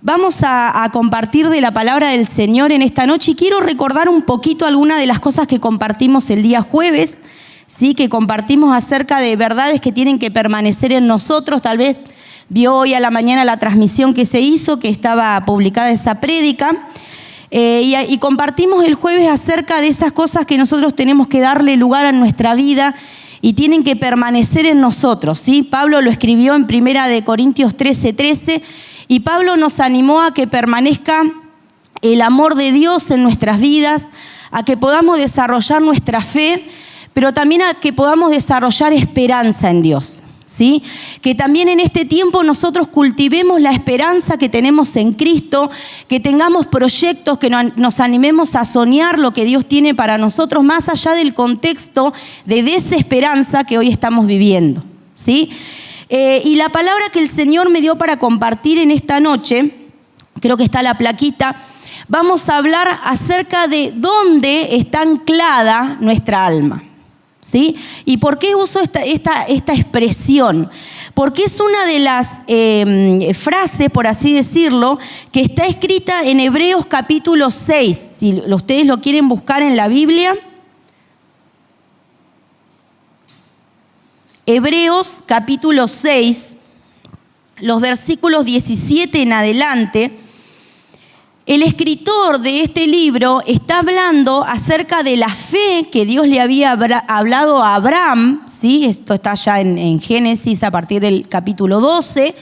Vamos a compartir de la palabra del Señor en esta noche y quiero recordar un poquito algunas de las cosas que compartimos el día jueves, ¿sí? Que compartimos acerca de verdades que tienen que permanecer en nosotros. Tal vez vio hoy a la mañana la transmisión que se hizo, que estaba publicada esa prédica. Y compartimos el jueves acerca de esas cosas que nosotros tenemos que darle lugar a nuestra vida y tienen que permanecer en nosotros, ¿sí? Pablo lo escribió en 1 Corintios 13:13 y Pablo nos animó a que permanezca el amor de Dios en nuestras vidas, a que podamos desarrollar nuestra fe, pero también a que podamos desarrollar esperanza en Dios, ¿sí? Que también en este tiempo nosotros cultivemos la esperanza que tenemos en Cristo, que tengamos proyectos, que nos animemos a soñar lo que Dios tiene para nosotros, más allá del contexto de desesperanza que hoy estamos viviendo, ¿sí? Y la palabra que el Señor me dio para compartir en esta noche, creo que está la plaquita, vamos a hablar acerca de dónde está anclada nuestra alma, ¿sí? ¿Y por qué uso esta expresión? Porque es una de las frases, por así decirlo, que está escrita en Hebreos capítulo 6. Si ustedes lo quieren buscar en la Biblia. Hebreos capítulo 6, los versículos 17 en adelante. El escritor de este libro está hablando acerca de la fe que Dios le había hablado a Abraham, ¿sí? Esto está ya en Génesis a partir del capítulo 12,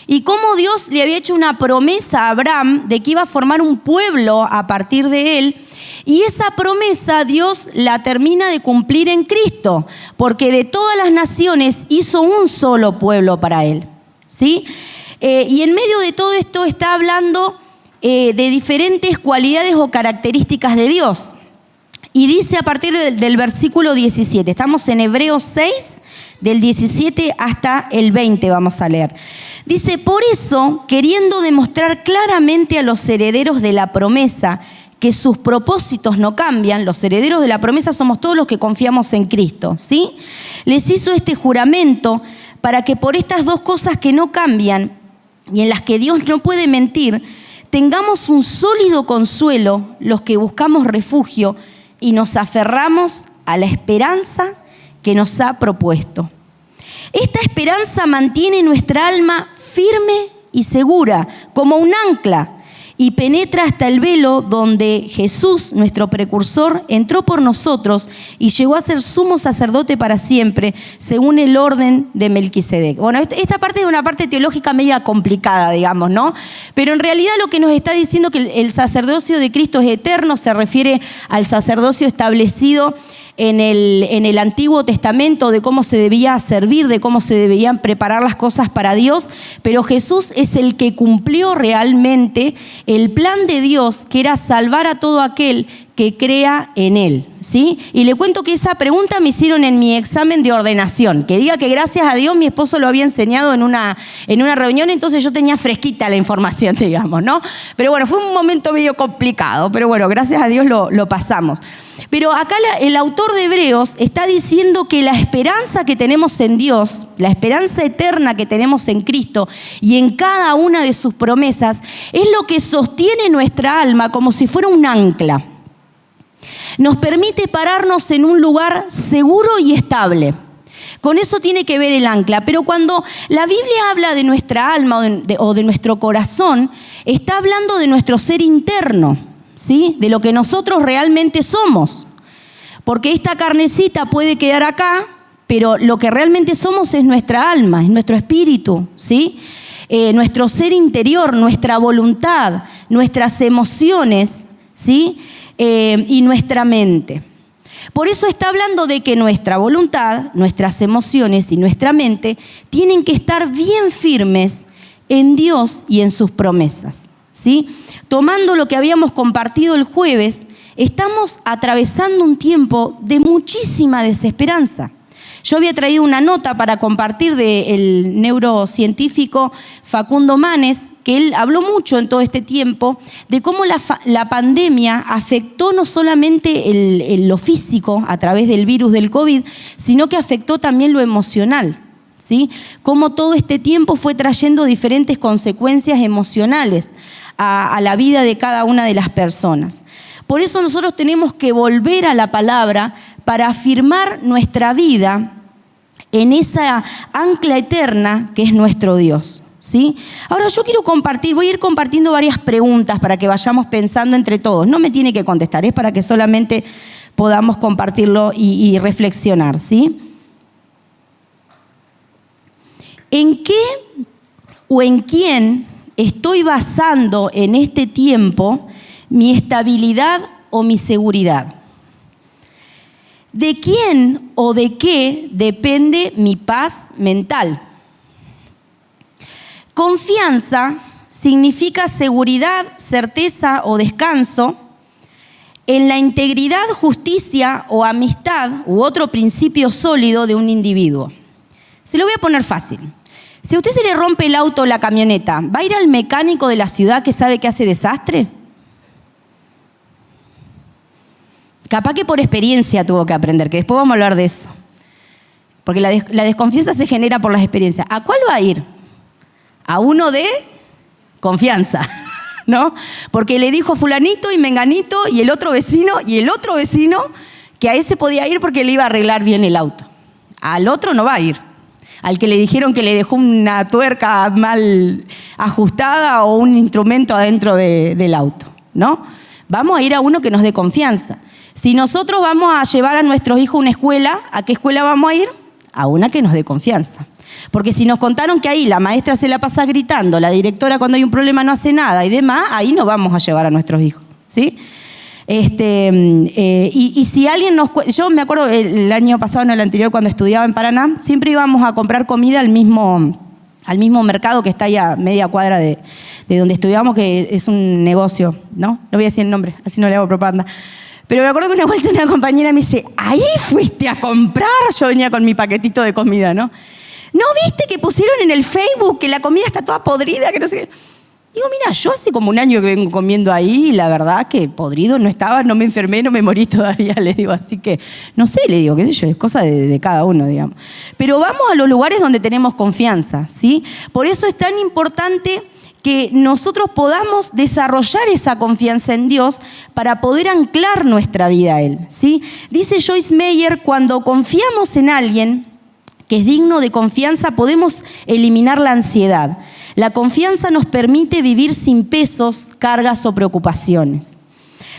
y cómo Dios le había hecho una promesa a Abraham de que iba a formar un pueblo a partir de él, y esa promesa Dios la termina de cumplir en Cristo, porque de todas las naciones hizo un solo pueblo para él, ¿sí? Y en medio de todo esto está hablando de diferentes cualidades o características de Dios. Y dice a partir del versículo 17, estamos en Hebreos 6, del 17 hasta el 20 vamos a leer. Dice, por eso, queriendo demostrar claramente a los herederos de la promesa que sus propósitos no cambian, los herederos de la promesa somos todos los que confiamos en Cristo, ¿sí? Les hizo este juramento para que por estas dos cosas que no cambian y en las que Dios no puede mentir, tengamos un sólido consuelo los que buscamos refugio y nos aferramos a la esperanza que nos ha propuesto. Esta esperanza mantiene nuestra alma firme y segura, como un ancla, y penetra hasta el velo donde Jesús, nuestro precursor, entró por nosotros y llegó a ser sumo sacerdote para siempre, según el orden de Melquisedec. Bueno, esta parte es una parte teológica media complicada, digamos, ¿no? Pero en realidad lo que nos está diciendo que el sacerdocio de Cristo es eterno, se refiere al sacerdocio establecido en el Antiguo Testamento, de cómo se debía servir, de cómo se debían preparar las cosas para Dios, pero Jesús es el que cumplió realmente el plan de Dios, que era salvar a todo aquel que crea en Él, ¿sí? Y le cuento que esa pregunta me hicieron en mi examen de ordenación, que diga que gracias a Dios mi esposo lo había enseñado en una reunión, entonces yo tenía fresquita la información, digamos, ¿no? Pero bueno, fue un momento medio complicado, pero bueno, gracias a Dios lo pasamos. Pero acá el autor de Hebreos está diciendo que la esperanza que tenemos en Dios, la esperanza eterna que tenemos en Cristo y en cada una de sus promesas, es lo que sostiene nuestra alma como si fuera un ancla. Nos permite pararnos en un lugar seguro y estable. Con eso tiene que ver el ancla. Pero cuando la Biblia habla de nuestra alma o de nuestro corazón, está hablando de nuestro ser interno, ¿sí? De lo que nosotros realmente somos. Porque esta carnecita puede quedar acá, pero lo que realmente somos es nuestra alma, es nuestro espíritu, ¿sí? Nuestro ser interior, nuestra voluntad, nuestras emociones, ¿sí? Y nuestra mente. Por eso está hablando de que nuestra voluntad, nuestras emociones y nuestra mente tienen que estar bien firmes en Dios y en sus promesas, ¿sí? Tomando lo que habíamos compartido el jueves, estamos atravesando un tiempo de muchísima desesperanza. Yo había traído una nota para compartir del neurocientífico Facundo Manes, que él habló mucho en todo este tiempo de cómo la pandemia afectó no solamente lo físico a través del virus del COVID, sino que afectó también lo emocional, ¿sí? Cómo todo este tiempo fue trayendo diferentes consecuencias emocionales a la vida de cada una de las personas. Por eso nosotros tenemos que volver a la palabra para afirmar nuestra vida en esa ancla eterna que es nuestro Dios, ¿sí? Ahora yo quiero voy a ir compartiendo varias preguntas para que vayamos pensando entre todos. No me tiene que contestar, es para que solamente podamos compartirlo y reflexionar, ¿sí? ¿En qué o en quién estoy basando en este tiempo mi estabilidad o mi seguridad? ¿De quién o de qué depende mi paz mental? Confianza significa seguridad, certeza o descanso en la integridad, justicia o amistad u otro principio sólido de un individuo. Se lo voy a poner fácil. Si a usted se le rompe el auto o la camioneta, ¿va a ir al mecánico de la ciudad que sabe que hace desastre? Capaz que por experiencia tuvo que aprender, que después vamos a hablar de eso. Porque la desconfianza se genera por las experiencias. ¿A cuál va a ir? A uno de confianza, ¿no? Porque le dijo fulanito y menganito y el otro vecino que a ese podía ir porque le iba a arreglar bien el auto. Al otro no va a ir. Al que le dijeron que le dejó una tuerca mal ajustada o un instrumento adentro del auto, ¿no? Vamos a ir a uno que nos dé confianza. Si nosotros vamos a llevar a nuestros hijos a una escuela, ¿a qué escuela vamos a ir? A una que nos dé confianza. Porque si nos contaron que ahí la maestra se la pasa gritando, la directora cuando hay un problema no hace nada y demás, ahí no vamos a llevar a nuestros hijos, ¿sí? Y si alguien yo me acuerdo el año pasado, no el anterior, cuando estudiaba en Paraná, siempre íbamos a comprar comida al mismo mercado que está ahí a media cuadra de donde estudiamos, que es un negocio, ¿no? No voy a decir el nombre, así no le hago propaganda. Pero me acuerdo que una vuelta una compañera me dice, ¿ahí fuiste a comprar? Yo venía con mi paquetito de comida, ¿no? ¿No viste que pusieron en el Facebook que la comida está toda podrida? Que no sé qué. Digo, mira, yo hace como un año que vengo comiendo ahí y la verdad que podrido no estaba, no me enfermé, no me morí todavía, le digo. Así que, no sé, le digo, qué sé yo, es cosa de cada uno, digamos. Pero vamos a los lugares donde tenemos confianza, ¿sí? Por eso es tan importante que nosotros podamos desarrollar esa confianza en Dios para poder anclar nuestra vida a Él, ¿sí? Dice Joyce Meyer, cuando confiamos en alguien que es digno de confianza, podemos eliminar la ansiedad. La confianza nos permite vivir sin pesos, cargas o preocupaciones.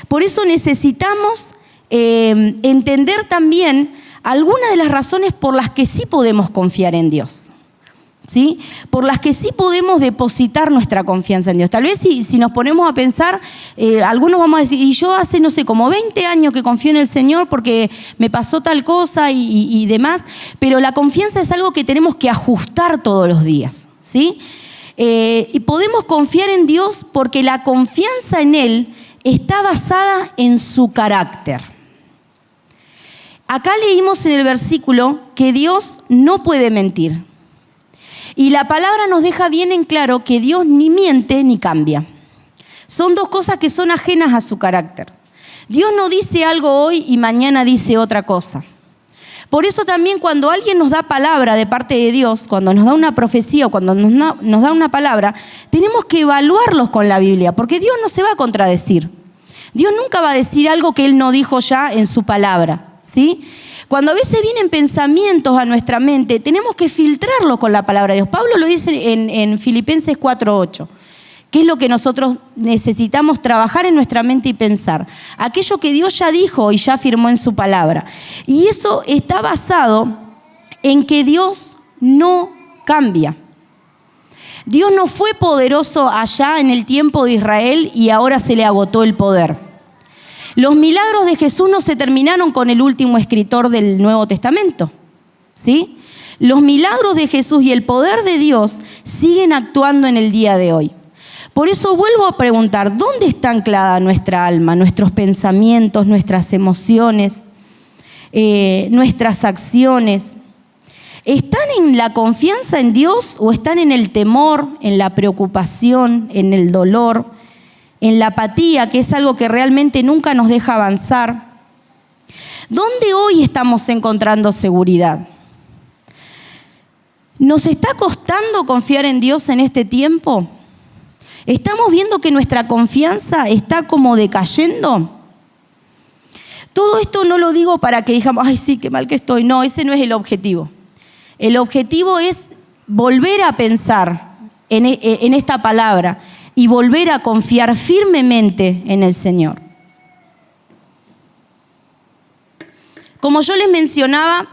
Por eso necesitamos entender también algunas de las razones por las que sí podemos confiar en Dios, ¿sí? Por las que sí podemos depositar nuestra confianza en Dios. Tal vez si nos ponemos a pensar, algunos vamos a decir, y yo hace, no sé, como 20 años que confío en el Señor porque me pasó tal cosa y demás, pero la confianza es algo que tenemos que ajustar todos los días, ¿sí? Y podemos confiar en Dios porque la confianza en Él está basada en su carácter. Acá leímos en el versículo que Dios no puede mentir. Y la palabra nos deja bien en claro que Dios ni miente ni cambia. Son dos cosas que son ajenas a su carácter. Dios no dice algo hoy y mañana dice otra cosa. Por eso también cuando alguien nos da palabra de parte de Dios, cuando nos da una profecía o cuando nos da una palabra, tenemos que evaluarlos con la Biblia, porque Dios no se va a contradecir. Dios nunca va a decir algo que Él no dijo ya en su palabra, ¿sí? Cuando a veces vienen pensamientos a nuestra mente, tenemos que filtrarlos con la palabra de Dios. Pablo lo dice en Filipenses 4:8. ¿Qué es lo que nosotros necesitamos trabajar en nuestra mente y pensar? Aquello que Dios ya dijo y ya afirmó en su palabra. Y eso está basado en que Dios no cambia. Dios no fue poderoso allá en el tiempo de Israel y ahora se le agotó el poder. Los milagros de Jesús no se terminaron con el último escritor del Nuevo Testamento, ¿sí? Los milagros de Jesús y el poder de Dios siguen actuando en el día de hoy. Por eso vuelvo a preguntar, ¿dónde está anclada nuestra alma, nuestros pensamientos, nuestras emociones, nuestras acciones? ¿Están en la confianza en Dios o están en el temor, en la preocupación, en el dolor, en la apatía, que es algo que realmente nunca nos deja avanzar? ¿Dónde hoy estamos encontrando seguridad? ¿Nos está costando confiar en Dios en este tiempo? ¿Estamos viendo que nuestra confianza está como decayendo? Todo esto no lo digo para que digamos, ay, sí, qué mal que estoy. No, ese no es el objetivo. El objetivo es volver a pensar en esta palabra y volver a confiar firmemente en el Señor. Como yo les mencionaba,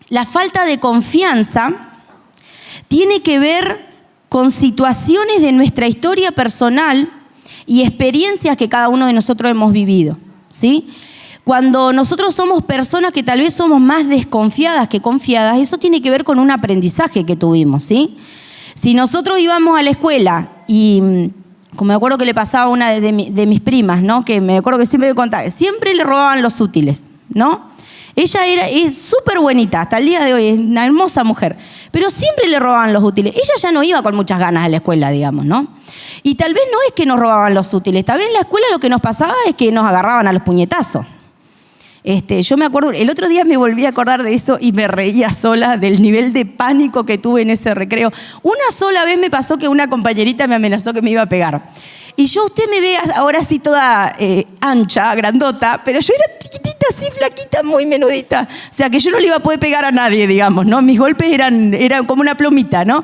la falta de confianza tiene que ver con situaciones de nuestra historia personal y experiencias que cada uno de nosotros hemos vivido, ¿sí? Cuando nosotros somos personas que tal vez somos más desconfiadas que confiadas, eso tiene que ver con un aprendizaje que tuvimos, ¿sí? Si nosotros íbamos a la escuela y, como me acuerdo que le pasaba a una de mis primas, ¿no? Que me acuerdo que siempre me contaba, siempre le robaban los útiles, ¿no? Ella es súper bonita, hasta el día de hoy, es una hermosa mujer, pero siempre le robaban los útiles. Ella ya no iba con muchas ganas a la escuela, digamos, ¿no? Y tal vez no es que nos robaban los útiles, tal vez en la escuela lo que nos pasaba es que nos agarraban a los puñetazos. Yo me acuerdo, el otro día me volví a acordar de eso y me reía sola del nivel de pánico que tuve en ese recreo. Una sola vez me pasó que una compañerita me amenazó que me iba a pegar. Y usted me ve ahora así toda ancha, grandota, pero yo era chiquitita, así flaquita, muy menudita. O sea, que yo no le iba a poder pegar a nadie, digamos, ¿no? Mis golpes eran como una plomita, ¿no?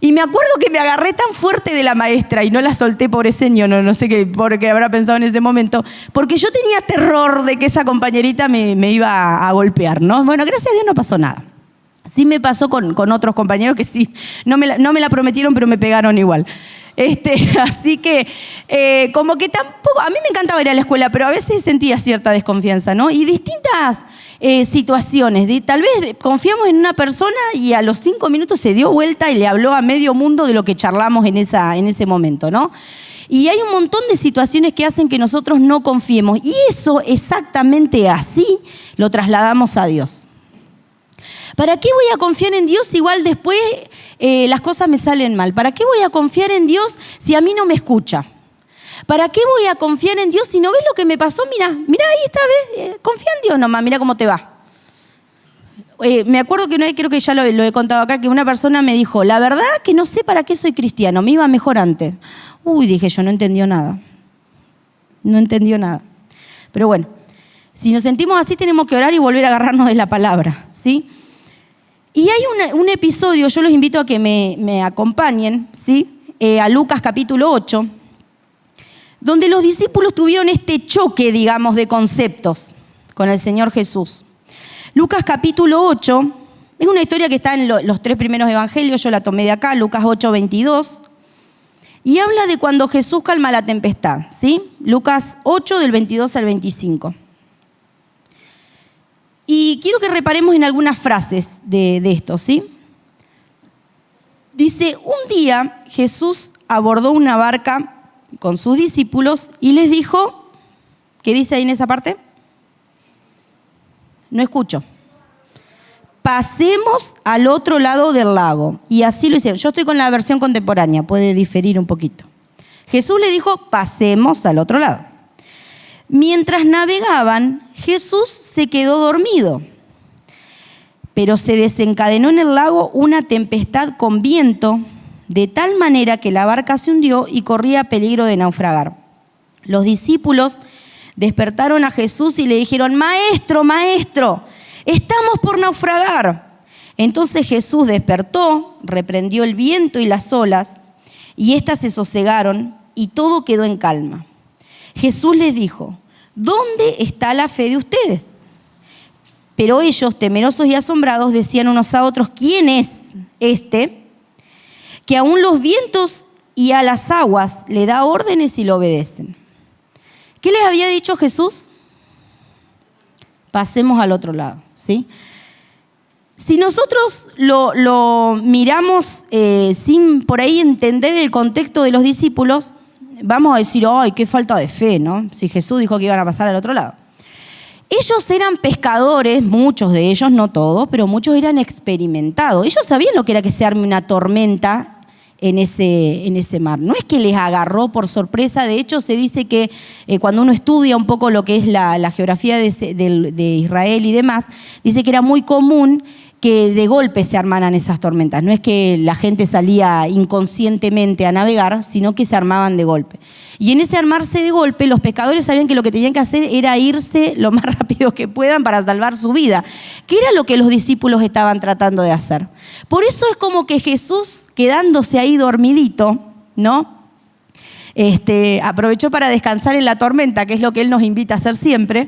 Y me acuerdo que me agarré tan fuerte de la maestra y no la solté, pobreseño, no sé qué habrá pensado en ese momento, porque yo tenía terror de que esa compañerita me iba a golpear, ¿no? Bueno, gracias a Dios no pasó nada. Sí me pasó con otros compañeros que sí, no me la prometieron, pero me pegaron igual. Así que, como que tampoco, a mí me encantaba ir a la escuela, pero a veces sentía cierta desconfianza, ¿no? Y distintas situaciones. Tal vez confiamos en una persona y a los 5 minutos se dio vuelta y le habló a medio mundo de lo que charlamos en ese momento, ¿no? Y hay un montón de situaciones que hacen que nosotros no confiemos. Y eso exactamente así lo trasladamos a Dios. ¿Para qué voy a confiar en Dios igual después las cosas me salen mal? ¿Para qué voy a confiar en Dios si a mí no me escucha? ¿Para qué voy a confiar en Dios si no ves lo que me pasó? Mira ahí está, ¿ves? Confía en Dios nomás, mira cómo te va. Me acuerdo que una vez, creo que ya lo he contado acá, que una persona me dijo, la verdad que no sé para qué soy cristiano, me iba mejor antes. Dije yo, no entendió nada. No entendió nada. Pero bueno, si nos sentimos así tenemos que orar y volver a agarrarnos de la palabra, ¿sí? Y hay un episodio, yo los invito a que me acompañen, ¿sí? A Lucas capítulo 8, donde los discípulos tuvieron este choque, digamos, de conceptos con el Señor Jesús. Lucas capítulo 8, es una historia que está en los 3 primeros evangelios, yo la tomé de acá, Lucas 8, 22, y habla de cuando Jesús calma la tempestad, ¿sí? Lucas 8, del 22 al 25. Y quiero que reparemos en algunas frases de esto, ¿sí? Dice, un día Jesús abordó una barca con sus discípulos y les dijo, ¿qué dice ahí en esa parte? No escucho. Pasemos al otro lado del lago. Y así lo hicieron. Yo estoy con la versión contemporánea, puede diferir un poquito. Jesús le dijo, pasemos al otro lado. Mientras navegaban, Jesús se quedó dormido, pero se desencadenó en el lago una tempestad con viento, de tal manera que la barca se hundió y corría peligro de naufragar. Los discípulos despertaron a Jesús y le dijeron, Maestro, Maestro, estamos por naufragar. Entonces Jesús despertó, reprendió el viento y las olas, y éstas se sosegaron y todo quedó en calma. Jesús les dijo, ¿dónde está la fe de ustedes? Pero ellos, temerosos y asombrados, decían unos a otros, ¿quién es este que aún los vientos y a las aguas le da órdenes y lo obedecen? ¿Qué les había dicho Jesús? Pasemos al otro lado, ¿sí? Si nosotros lo miramos sin por ahí entender el contexto de los discípulos, vamos a decir, ¡ay, qué falta de fe!, ¿no? Si Jesús dijo que iban a pasar al otro lado. Ellos eran pescadores, muchos de ellos, no todos, pero muchos eran experimentados. Ellos sabían lo que era que se arme una tormenta en ese mar. No es que les agarró por sorpresa. De hecho, se dice que cuando uno estudia un poco lo que es la geografía de Israel y demás, dice que era muy común que de golpe se armaran esas tormentas. No es que la gente salía inconscientemente a navegar, sino que se armaban de golpe. Y en ese armarse de golpe, los pescadores sabían que lo que tenían que hacer era irse lo más rápido que puedan para salvar su vida, que era lo que los discípulos estaban tratando de hacer. Por eso es como que Jesús, quedándose ahí dormidito, ¿no? Aprovechó para descansar en la tormenta, que es lo que Él nos invita a hacer siempre,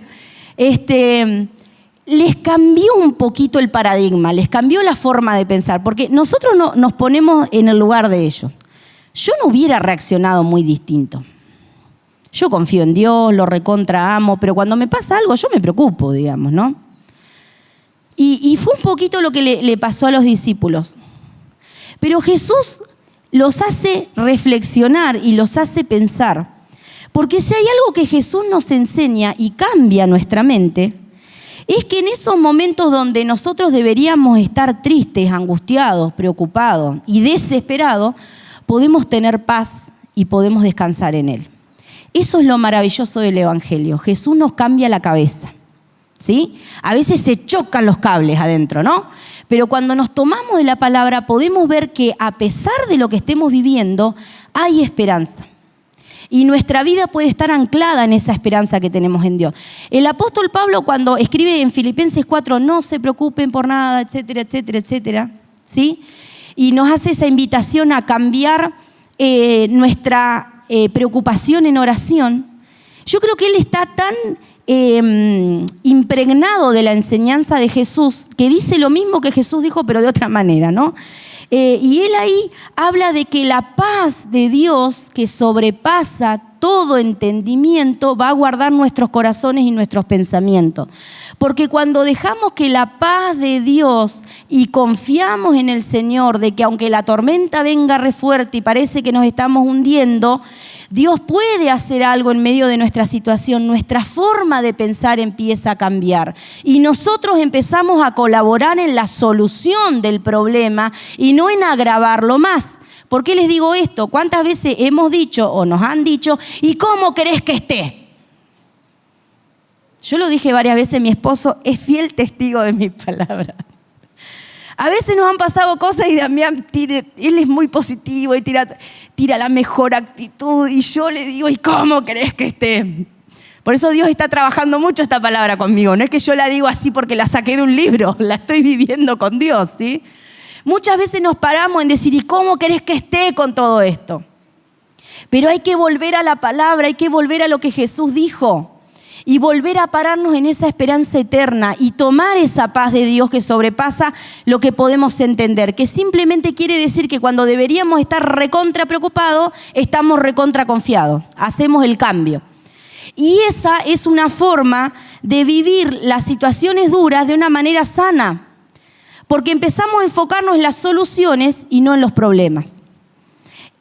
les cambió un poquito el paradigma, les cambió la forma de pensar, porque nosotros nos ponemos en el lugar de ellos. Yo no hubiera reaccionado muy distinto. Yo confío en Dios, lo recontra amo, pero cuando me pasa algo yo me preocupo, digamos, ¿no? Y fue un poquito lo que le pasó a los discípulos. Pero Jesús los hace reflexionar y los hace pensar. Porque si hay algo que Jesús nos enseña y cambia nuestra mente, es que en esos momentos donde nosotros deberíamos estar tristes, angustiados, preocupados y desesperados, podemos tener paz y podemos descansar en Él. Eso es lo maravilloso del Evangelio. Jesús nos cambia la cabeza, ¿sí? A veces se chocan los cables adentro, ¿no? Pero cuando nos tomamos de la palabra podemos ver que a pesar de lo que estemos viviendo, hay esperanza. Y nuestra vida puede estar anclada en esa esperanza que tenemos en Dios. El apóstol Pablo, cuando escribe en Filipenses 4, no se preocupen por nada, etcétera, etcétera, etcétera, ¿sí? Y nos hace esa invitación a cambiar nuestra preocupación en oración. Yo creo que él está tan impregnado de la enseñanza de Jesús, que dice lo mismo que Jesús dijo, pero de otra manera, ¿no? Y él ahí habla de que la paz de Dios, que sobrepasa todo entendimiento, va a guardar nuestros corazones y nuestros pensamientos. Porque cuando dejamos que la paz de Dios y confiamos en el Señor, de que aunque la tormenta venga re fuerte y parece que nos estamos hundiendo, Dios puede hacer algo en medio de nuestra situación. Nuestra forma de pensar empieza a cambiar y nosotros empezamos a colaborar en la solución del problema y no en agravarlo más. ¿Por qué les digo esto? ¿Cuántas veces hemos dicho o nos han dicho, ¿y cómo querés que esté? Yo lo dije varias veces, mi esposo es fiel testigo de mis palabras. A veces nos han pasado cosas y Damián, él es muy positivo y tira la mejor actitud y yo le digo, ¿y cómo querés que esté? Por eso Dios está trabajando mucho esta palabra conmigo. No es que yo la digo así porque la saqué de un libro, la estoy viviendo con Dios, ¿sí? Muchas veces nos paramos en decir, ¿y cómo querés que esté con todo esto? Pero hay que volver a la palabra, hay que volver a lo que Jesús dijo. Y volver a pararnos en esa esperanza eterna y tomar esa paz de Dios que sobrepasa lo que podemos entender, que simplemente quiere decir que cuando deberíamos estar recontra preocupados, estamos recontra confiados, hacemos el cambio. Y esa es una forma de vivir las situaciones duras de una manera sana, porque empezamos a enfocarnos en las soluciones y no en los problemas.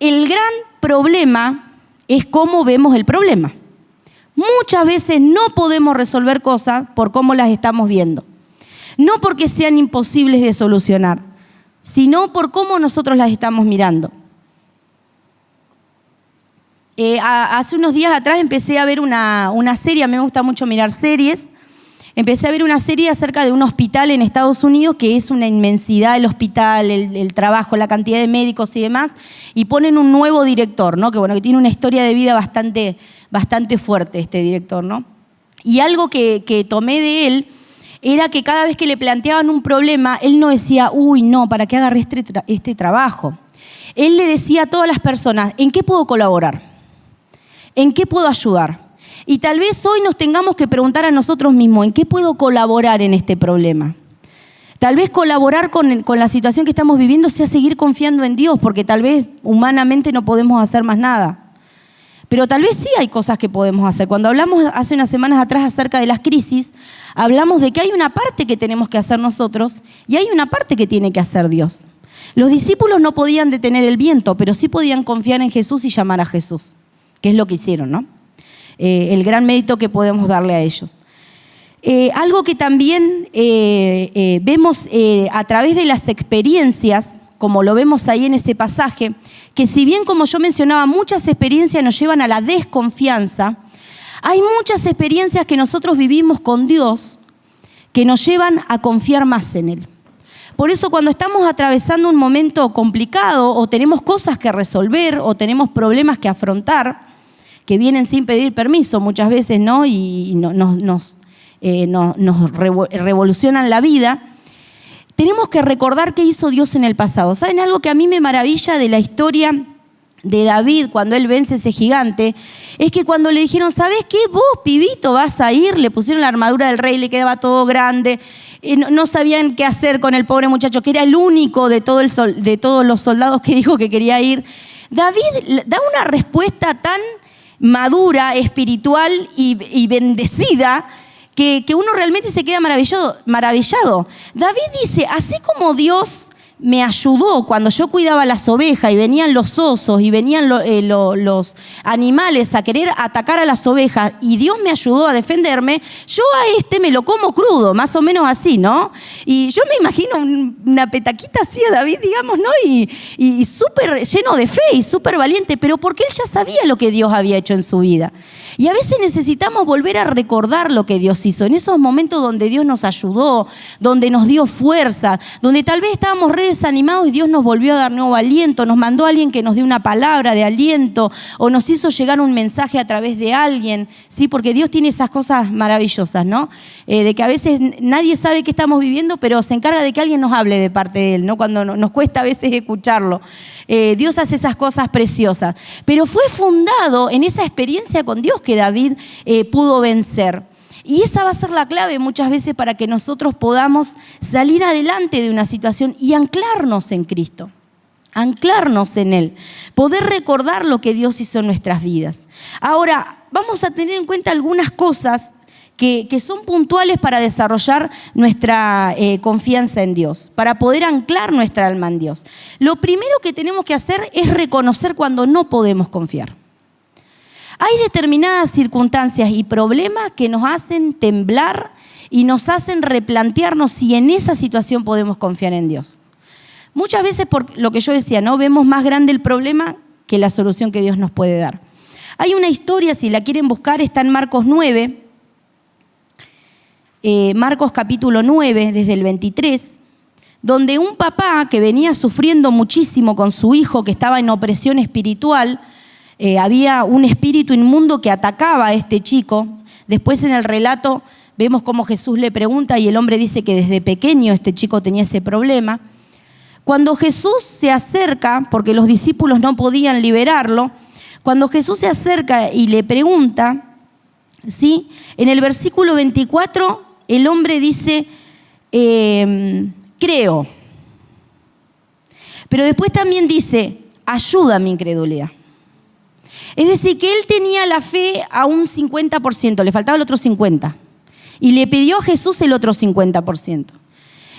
El gran problema es cómo vemos el problema. Muchas veces no podemos resolver cosas por cómo las estamos viendo. No porque sean imposibles de solucionar, sino por cómo nosotros las estamos mirando. Hace unos días atrás empecé a ver una serie, a mí me gusta mucho mirar series. Empecé a ver una serie acerca de un hospital en Estados Unidos, que es una inmensidad el hospital, el trabajo, la cantidad de médicos y demás, y ponen un nuevo director, ¿no? Que tiene una historia de vida bastante fuerte este director, ¿no? Y algo que tomé de él era que cada vez que le planteaban un problema, él no decía, uy, no, ¿para qué agarré este trabajo? Él le decía a todas las personas, ¿en qué puedo colaborar? ¿En qué puedo ayudar? Y tal vez hoy nos tengamos que preguntar a nosotros mismos, ¿en qué puedo colaborar en este problema? Tal vez colaborar con la situación que estamos viviendo sea seguir confiando en Dios, porque tal vez humanamente no podemos hacer más nada. Pero tal vez sí hay cosas que podemos hacer. Cuando hablamos hace unas semanas atrás acerca de las crisis, hablamos de que hay una parte que tenemos que hacer nosotros y hay una parte que tiene que hacer Dios. Los discípulos no podían detener el viento, pero sí podían confiar en Jesús y llamar a Jesús, que es lo que hicieron, ¿no? El gran mérito que podemos darle a ellos. Algo que también vemos a través de las experiencias, como lo vemos ahí en ese pasaje, que si bien, como yo mencionaba, muchas experiencias nos llevan a la desconfianza, hay muchas experiencias que nosotros vivimos con Dios que nos llevan a confiar más en Él. Por eso cuando estamos atravesando un momento complicado o tenemos cosas que resolver o tenemos problemas que afrontar, que vienen sin pedir permiso muchas veces, ¿no? Y nos revolucionan la vida, tenemos que recordar qué hizo Dios en el pasado. ¿Saben algo que a mí me maravilla de la historia de David cuando él vence a ese gigante? Es que cuando le dijeron, ¿sabes qué? Vos, pibito, vas a ir, le pusieron la armadura del rey, le quedaba todo grande, no sabían qué hacer con el pobre muchacho, que era el único de todos los soldados que dijo que quería ir. David da una respuesta tan madura, espiritual y bendecida, que uno realmente se queda maravillado. David dice, así como Dios me ayudó cuando yo cuidaba las ovejas y venían los osos y venían los animales a querer atacar a las ovejas y Dios me ayudó a defenderme, yo a me lo como crudo, más o menos así, ¿no? Y yo me imagino una petaquita así a David, digamos, ¿no? Y súper lleno de fe y súper valiente, pero porque él ya sabía lo que Dios había hecho en su vida. Y a veces necesitamos volver a recordar lo que Dios hizo, en esos momentos donde Dios nos ayudó, donde nos dio fuerza, donde tal vez estábamos re desanimados y Dios nos volvió a dar nuevo aliento, nos mandó a alguien que nos dio una palabra de aliento o nos hizo llegar un mensaje a través de alguien, ¿sí? Porque Dios tiene esas cosas maravillosas, ¿no? De que a veces nadie sabe qué estamos viviendo, pero se encarga de que alguien nos hable de parte de Él, ¿no? Cuando nos cuesta a veces escucharlo. Dios hace esas cosas preciosas. Pero fue fundado en esa experiencia con Dios que David pudo vencer. Y esa va a ser la clave muchas veces para que nosotros podamos salir adelante de una situación y anclarnos en Cristo, anclarnos en Él, poder recordar lo que Dios hizo en nuestras vidas. Ahora, vamos a tener en cuenta algunas cosas que son puntuales para desarrollar nuestra confianza en Dios, para poder anclar nuestra alma en Dios. Lo primero que tenemos que hacer es reconocer cuando no podemos confiar. Hay determinadas circunstancias y problemas que nos hacen temblar y nos hacen replantearnos si en esa situación podemos confiar en Dios. Muchas veces, por lo que yo decía, ¿no? Vemos más grande el problema que la solución que Dios nos puede dar. Hay una historia, si la quieren buscar, está en Marcos 9, Marcos capítulo 9, desde el 23, donde un papá que venía sufriendo muchísimo con su hijo que estaba en opresión espiritual, había un espíritu inmundo que atacaba a este chico. Después en el relato vemos cómo Jesús le pregunta y el hombre dice que desde pequeño este chico tenía ese problema. Cuando Jesús se acerca, porque los discípulos no podían liberarlo, cuando Jesús se acerca y le pregunta, ¿sí? En el versículo 24 el hombre dice, creo. Pero después también dice, ayuda mi incredulidad. Es decir, que él tenía la fe a un 50%, le faltaba el otro 50%. Y le pidió a Jesús el otro 50%.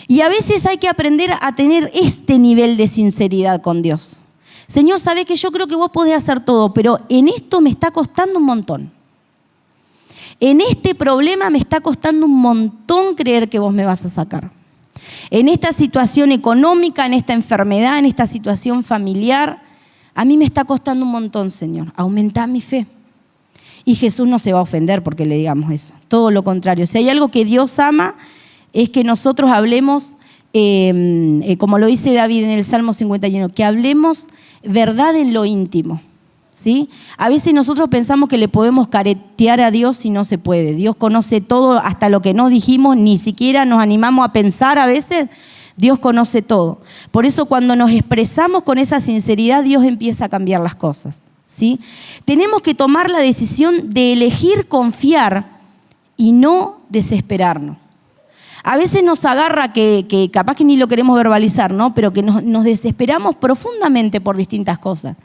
Y a veces hay que aprender a tener este nivel de sinceridad con Dios. Señor, sabés que yo creo que vos podés hacer todo, pero en esto me está costando un montón. En este problema me está costando un montón creer que vos me vas a sacar. En esta situación económica, en esta enfermedad, en esta situación familiar, a mí me está costando un montón, Señor. Aumentá mi fe. Y Jesús no se va a ofender porque le digamos eso. Todo lo contrario. Si hay algo que Dios ama, es que nosotros hablemos, como lo dice David en el Salmo 51, que hablemos verdad en lo íntimo. ¿Sí? A veces nosotros pensamos que le podemos caretear a Dios y no se puede. Dios conoce todo, hasta lo que no dijimos, ni siquiera nos animamos a pensar a veces. Dios conoce todo. Por eso cuando nos expresamos con esa sinceridad, Dios empieza a cambiar las cosas, ¿sí? Tenemos que tomar la decisión de elegir confiar y no desesperarnos. A veces nos agarra que capaz que ni lo queremos verbalizar, ¿no? Pero que nos desesperamos profundamente por distintas cosas.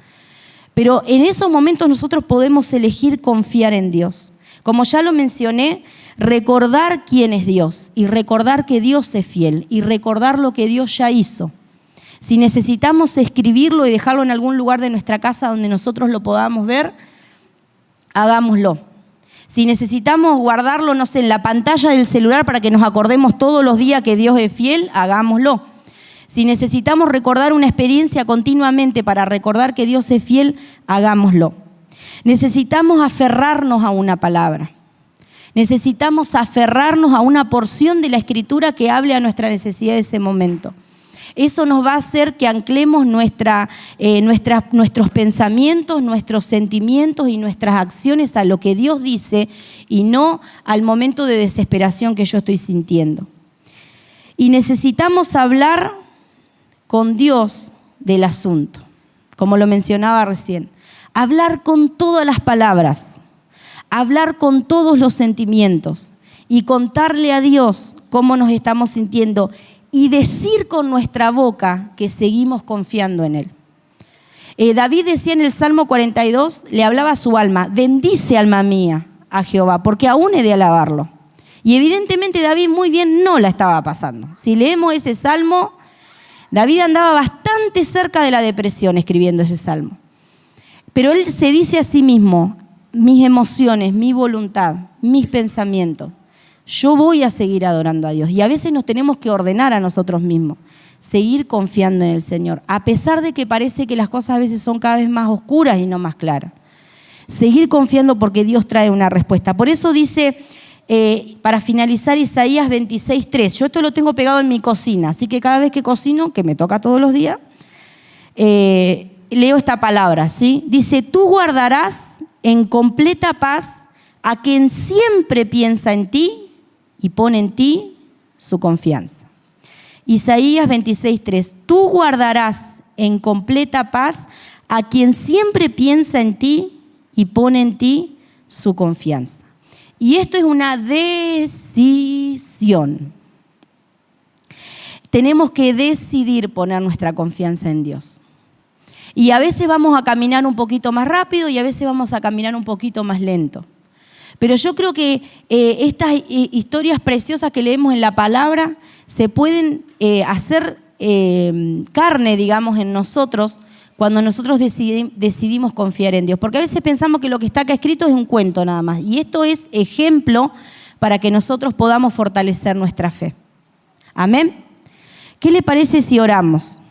Pero en esos momentos nosotros podemos elegir confiar en Dios. Como ya lo mencioné, recordar quién es Dios y recordar que Dios es fiel y recordar lo que Dios ya hizo. Si necesitamos escribirlo y dejarlo en algún lugar de nuestra casa donde nosotros lo podamos ver, hagámoslo. Si necesitamos guardarlo, no sé, en la pantalla del celular para que nos acordemos todos los días que Dios es fiel, hagámoslo. Si necesitamos recordar una experiencia continuamente para recordar que Dios es fiel, hagámoslo. Necesitamos aferrarnos a una palabra. Necesitamos aferrarnos a una porción de la Escritura que hable a nuestra necesidad de ese momento. Eso nos va a hacer que anclemos nuestros pensamientos, nuestros sentimientos y nuestras acciones a lo que Dios dice y no al momento de desesperación que yo estoy sintiendo. Y necesitamos hablar con Dios del asunto, como lo mencionaba recién. Hablar con todas las palabras, hablar con todos los sentimientos y contarle a Dios cómo nos estamos sintiendo y decir con nuestra boca que seguimos confiando en Él. David decía en el Salmo 42, le hablaba a su alma: bendice, alma mía, a Jehová, porque aún he de alabarlo. Y evidentemente David muy bien no la estaba pasando. Si leemos ese salmo, David andaba bastante cerca de la depresión escribiendo ese salmo. Pero él se dice a sí mismo: mis emociones, mi voluntad, mis pensamientos, yo voy a seguir adorando a Dios. Y a veces nos tenemos que ordenar a nosotros mismos, seguir confiando en el Señor, a pesar de que parece que las cosas a veces son cada vez más oscuras y no más claras. Seguir confiando porque Dios trae una respuesta. Por eso dice, para finalizar, Isaías 26:3. Yo esto lo tengo pegado en mi cocina, así que cada vez que cocino, que me toca todos los días, leo esta palabra, ¿sí? Dice: tú guardarás en completa paz a quien siempre piensa en ti y pone en ti su confianza. Isaías 26:3. Tú guardarás en completa paz a quien siempre piensa en ti y pone en ti su confianza. Y esto es una decisión. Tenemos que decidir poner nuestra confianza en Dios. Y a veces vamos a caminar un poquito más rápido y a veces vamos a caminar un poquito más lento. Pero yo creo que estas historias preciosas que leemos en la palabra se pueden hacer carne, digamos, en nosotros cuando nosotros decidimos confiar en Dios. Porque a veces pensamos que lo que está acá escrito es un cuento nada más. Y esto es ejemplo para que nosotros podamos fortalecer nuestra fe. Amén. ¿Qué le parece si oramos?